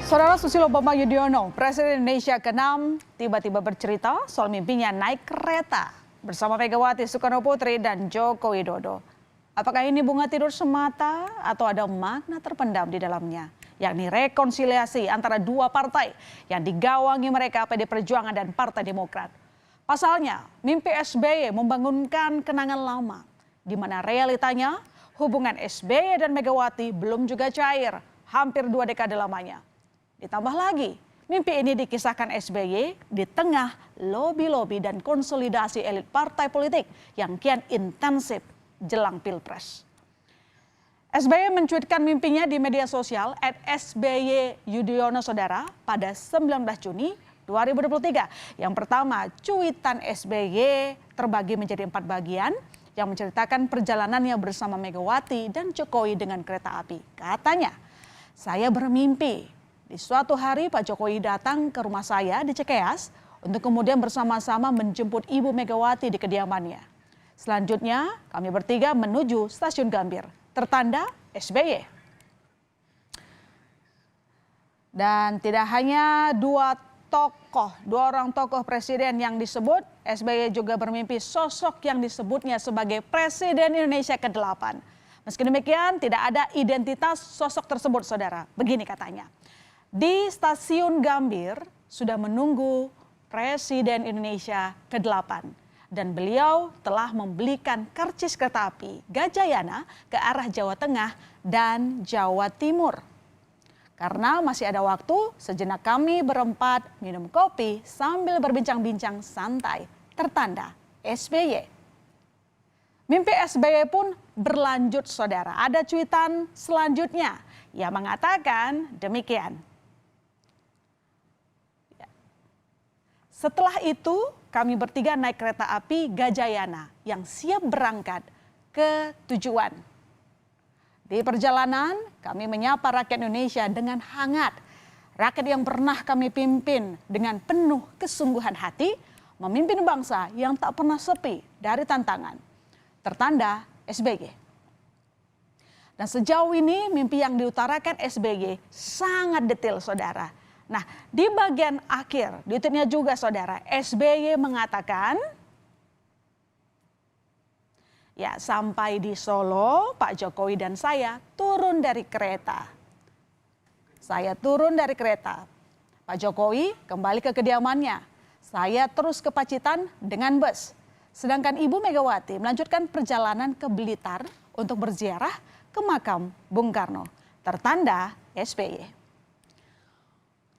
Saudara Susilo Bambang Yudhoyono, Presiden Indonesia ke-6, tiba-tiba bercerita soal mimpinya naik kereta bersama Megawati Soekarno Putri dan Joko Widodo. Apakah ini bunga tidur semata atau ada makna terpendam di dalamnya, yakni rekonsiliasi antara dua partai yang digawangi mereka PD Perjuangan dan Partai Demokrat. Pasalnya, mimpi SBY membangunkan kenangan lama, di mana realitanya hubungan SBY dan Megawati belum juga cair, hampir 2 dekade lamanya. Ditambah lagi, mimpi ini dikisahkan SBY di tengah lobi-lobi dan konsolidasi elit partai politik yang kian intensif jelang Pilpres. SBY mencuitkan mimpinya di media sosial @SBY Yudhoyono Saudara pada 19 Juni 2023. Yang pertama, cuitan SBY terbagi menjadi 4 bagian yang menceritakan perjalanannya bersama Megawati dan Jokowi dengan kereta api. Katanya, "Saya bermimpi di suatu hari Pak Jokowi datang ke rumah saya di Cikeas untuk kemudian bersama-sama menjemput Ibu Megawati di kediamannya. Selanjutnya kami bertiga menuju stasiun Gambir, tertanda SBY." Dan tidak hanya dua orang tokoh presiden yang disebut, SBY juga bermimpi sosok yang disebutnya sebagai Presiden Indonesia ke-8. Meski demikian, tidak ada identitas sosok tersebut, saudara. Begini katanya. Di stasiun Gambir sudah menunggu Presiden Indonesia ke-8 dan beliau telah membelikan karcis kereta api Gajayana ke arah Jawa Tengah dan Jawa Timur. Karena masih ada waktu, sejenak kami berempat minum kopi sambil berbincang-bincang santai, tertanda SBY. Mimpi SBY pun berlanjut, saudara. Ada cuitan selanjutnya yang mengatakan demikian. Setelah itu, kami bertiga naik kereta api Gajayana yang siap berangkat ke tujuan. Di perjalanan, kami menyapa rakyat Indonesia dengan hangat. Rakyat yang pernah kami pimpin dengan penuh kesungguhan hati, memimpin bangsa yang tak pernah sepi dari tantangan. Tertanda SBY. Dan sejauh ini mimpi yang diutarakan SBY sangat detail, saudara. Nah, di bagian akhir, di tweetnya juga, saudara, SBY mengatakan, ya, sampai di Solo, Pak Jokowi dan saya turun dari kereta. Saya turun dari kereta. Pak Jokowi kembali ke kediamannya. Saya terus ke Pacitan dengan bus. Sedangkan Ibu Megawati melanjutkan perjalanan ke Blitar untuk berziarah ke makam Bung Karno. Tertanda SBY.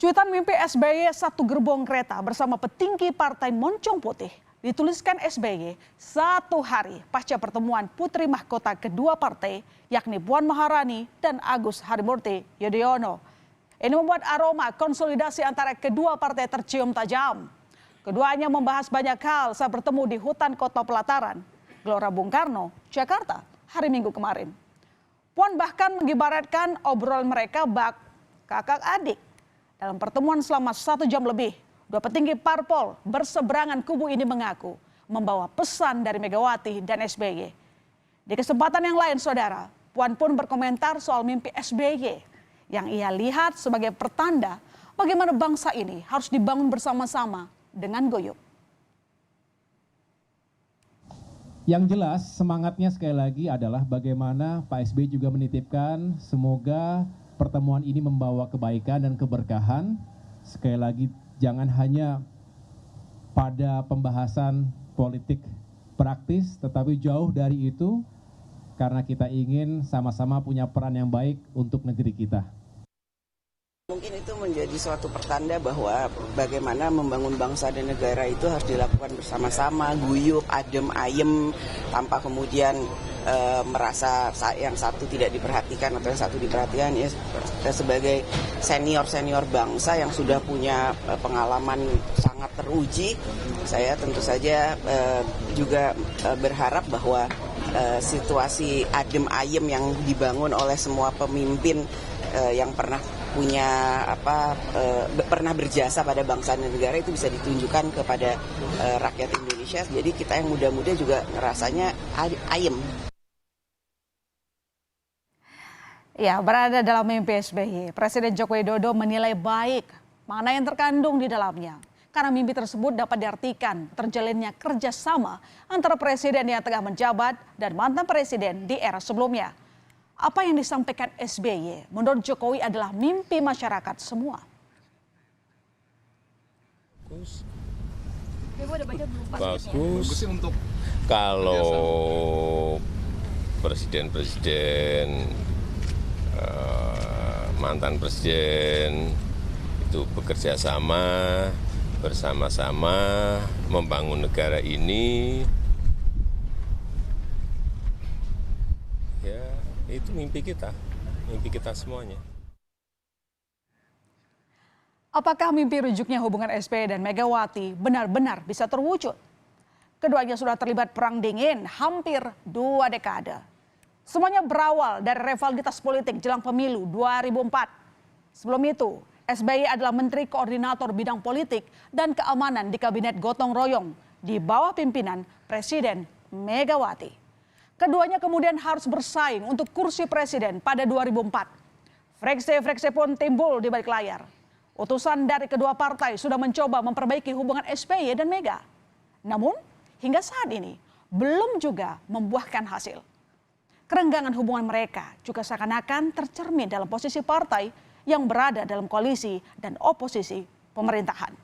Cuitan mimpi SBY satu gerbong kereta bersama petinggi Partai Moncong Putih dituliskan SBY 1 hari pasca pertemuan putri mahkota kedua partai, yakni Puan Maharani dan Agus Harimurti Yudhoyono. Ini membuat aroma konsolidasi antara kedua partai tercium tajam. Keduanya membahas banyak hal saat bertemu di hutan kota Pelataran, Gelora Bung Karno, Jakarta, hari Minggu kemarin. Puan bahkan mengibaratkan obrolan mereka bak kakak adik. Dalam pertemuan selama 1 jam lebih, 2 petinggi parpol berseberangan kubu ini mengaku membawa pesan dari Megawati dan SBY. Di kesempatan yang lain, saudara, Puan pun berkomentar soal mimpi SBY yang ia lihat sebagai pertanda bagaimana bangsa ini harus dibangun bersama-sama dengan guyup. Yang jelas semangatnya sekali lagi adalah bagaimana Pak SBY juga menitipkan semoga pertemuan ini membawa kebaikan dan keberkahan. Sekali lagi jangan hanya pada pembahasan politik praktis, tetapi jauh dari itu karena kita ingin sama-sama punya peran yang baik untuk negeri kita. Mungkin itu menjadi suatu pertanda bahwa bagaimana membangun bangsa dan negara itu harus dilakukan bersama-sama, guyup, adem, ayem, tanpa kemudian merasa yang satu tidak diperhatikan atau yang satu diperhatikan. Ya, sebagai senior bangsa yang sudah punya pengalaman sangat teruji, saya tentu saja juga berharap bahwa situasi adem ayem yang dibangun oleh semua pemimpin yang pernah pernah berjasa pada bangsa dan negara itu bisa ditunjukkan kepada rakyat Indonesia. Jadi kita yang muda-muda juga rasanya ayem. Ya, berada dalam mimpi SBY, Presiden Joko Widodo menilai baik mana yang terkandung di dalamnya. Karena mimpi tersebut dapat diartikan terjalinnya kerjasama antara presiden yang tengah menjabat dan mantan presiden di era sebelumnya. Apa yang disampaikan SBY menurut Jokowi adalah mimpi masyarakat semua. Bagus untuk kalau presiden-presiden mantan presiden itu bekerja sama bersama-sama membangun negara ini, ya itu mimpi kita semuanya. Apakah mimpi rujuknya hubungan SBY dan Megawati benar-benar bisa terwujud? Keduanya sudah terlibat perang dingin hampir 2 dekade. Semuanya berawal dari rivalitas politik jelang pemilu 2004. Sebelum itu, SBY adalah Menteri Koordinator Bidang Politik dan Keamanan di Kabinet Gotong Royong di bawah pimpinan Presiden Megawati. Keduanya kemudian harus bersaing untuk kursi presiden pada 2004. Friksi-friksi pun timbul di balik layar. Utusan dari kedua partai sudah mencoba memperbaiki hubungan SBY dan Mega. Namun, hingga saat ini belum juga membuahkan hasil. Kerenggangan hubungan mereka juga seakan-akan tercermin dalam posisi partai yang berada dalam koalisi dan oposisi pemerintahan.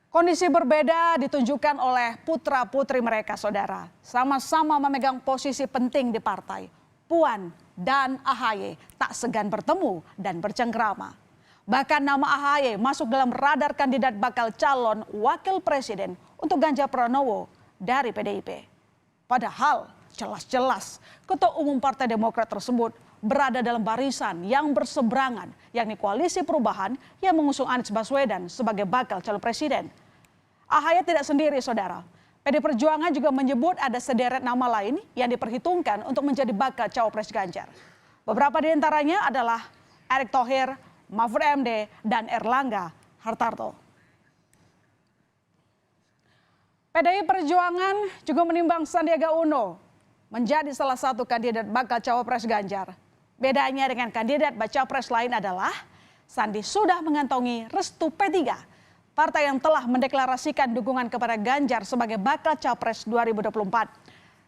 Kondisi berbeda ditunjukkan oleh putra-putri mereka, saudara. Sama-sama memegang posisi penting di partai. Puan dan AHY tak segan bertemu dan bercengkrama. Bahkan nama AHY masuk dalam radar kandidat bakal calon wakil presiden untuk Ganjar Pranowo dari PDIP. Padahal jelas-jelas Ketua Umum Partai Demokrat tersebut berada dalam barisan yang berseberangan, yakni Koalisi Perubahan yang mengusung Anies Baswedan sebagai bakal calon presiden. AHY tidak sendiri, saudara. PD Perjuangan juga menyebut ada sederet nama lain yang diperhitungkan untuk menjadi bakal cawapres Ganjar. Beberapa di antaranya adalah Erick Thohir, Mahfud MD, dan Erlangga Hartarto. PDI Perjuangan juga menimbang Sandiaga Uno menjadi salah satu kandidat bakal cawapres Ganjar. Bedanya dengan kandidat baca pres lain adalah Sandi sudah mengantongi restu P3, partai yang telah mendeklarasikan dukungan kepada Ganjar sebagai bakal capres 2024.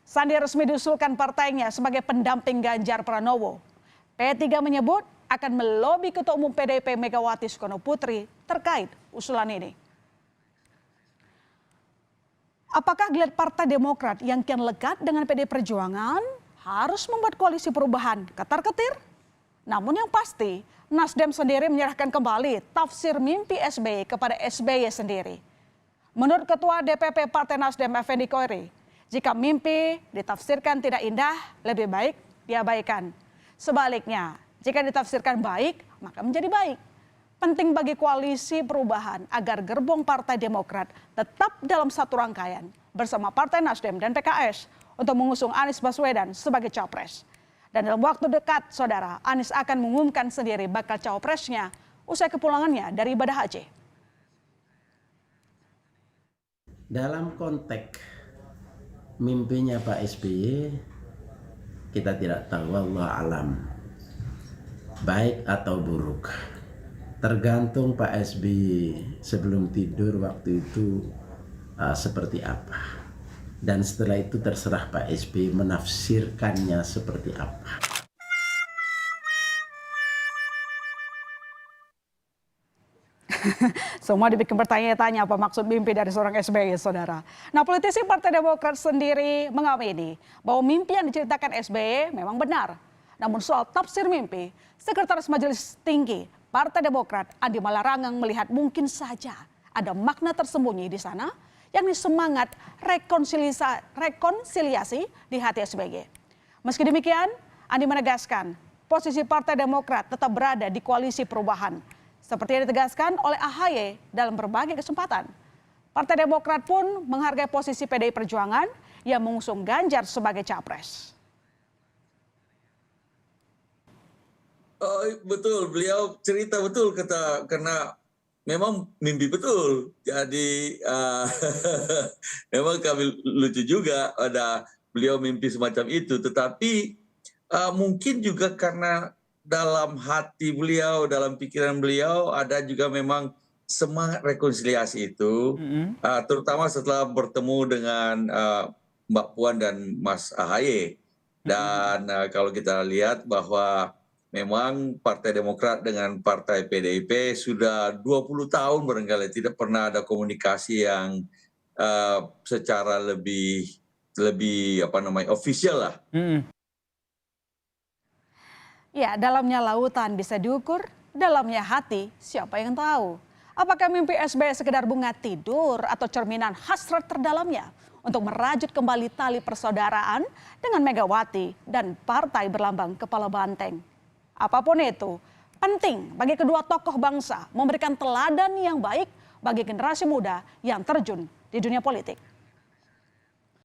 Sandi resmi diusulkan partainya sebagai pendamping Ganjar Pranowo. P3 menyebut akan melobi Ketua Umum PDIP Megawati Soekarno Putri terkait usulan ini. Apakah geliat Partai Demokrat yang kian lekat dengan PD Perjuangan harus membuat koalisi perubahan ketar-ketir? Namun yang pasti, Nasdem sendiri menyerahkan kembali tafsir mimpi SBY kepada SBY sendiri. Menurut Ketua DPP Partai Nasdem Effendi Koiri, jika mimpi ditafsirkan tidak indah, lebih baik diabaikan. Sebaliknya, jika ditafsirkan baik, maka menjadi baik. Penting bagi koalisi perubahan agar gerbong Partai Demokrat tetap dalam satu rangkaian bersama Partai Nasdem dan PKS untuk mengusung Anies Baswedan sebagai capres. Dan dalam waktu dekat, saudara, Anies akan mengumumkan sendiri bakal cawapresnya usai kepulangannya dari ibadah haji. Dalam konteks mimpinya Pak SBY, kita tidak tahu, wallahu alam, baik atau buruk. Tergantung Pak SBY sebelum tidur waktu itu seperti apa. Dan setelah itu terserah Pak SBY menafsirkannya seperti apa. Semua dibikin bertanya-tanya apa maksud mimpi dari seorang SBY, saudara. Nah, politisi Partai Demokrat sendiri mengamini bahwa mimpi yang diceritakan SBY memang benar. Namun soal tafsir mimpi, Sekretaris Majelis Tinggi Partai Demokrat Andi Malarangang melihat mungkin saja ada makna tersembunyi di sana, yakni semangat rekonsiliasi di hati SBY. Meski demikian, Andi menegaskan posisi Partai Demokrat tetap berada di koalisi perubahan, seperti yang ditegaskan oleh AHY dalam berbagai kesempatan. Partai Demokrat pun menghargai posisi PDI Perjuangan yang mengusung Ganjar sebagai capres. Oh, betul, beliau cerita betul karena memang mimpi betul. Jadi memang kami lucu juga ada beliau mimpi semacam itu. Tetapi Mungkin juga karena dalam hati beliau, dalam pikiran beliau ada juga memang semangat rekonsiliasi itu, terutama setelah bertemu dengan Mbak Puan dan Mas Ahaye. Dan kalau kita lihat bahwa memang Partai Demokrat dengan Partai PDIP sudah 20 tahun barangkali tidak pernah ada komunikasi yang secara lebih official lah. Ya, dalamnya lautan bisa diukur, dalamnya hati siapa yang tahu. Apakah mimpi SBY sekedar bunga tidur atau cerminan hasrat terdalamnya untuk merajut kembali tali persaudaraan dengan Megawati dan partai berlambang kepala banteng? Apapun itu, penting bagi kedua tokoh bangsa memberikan teladan yang baik bagi generasi muda yang terjun di dunia politik.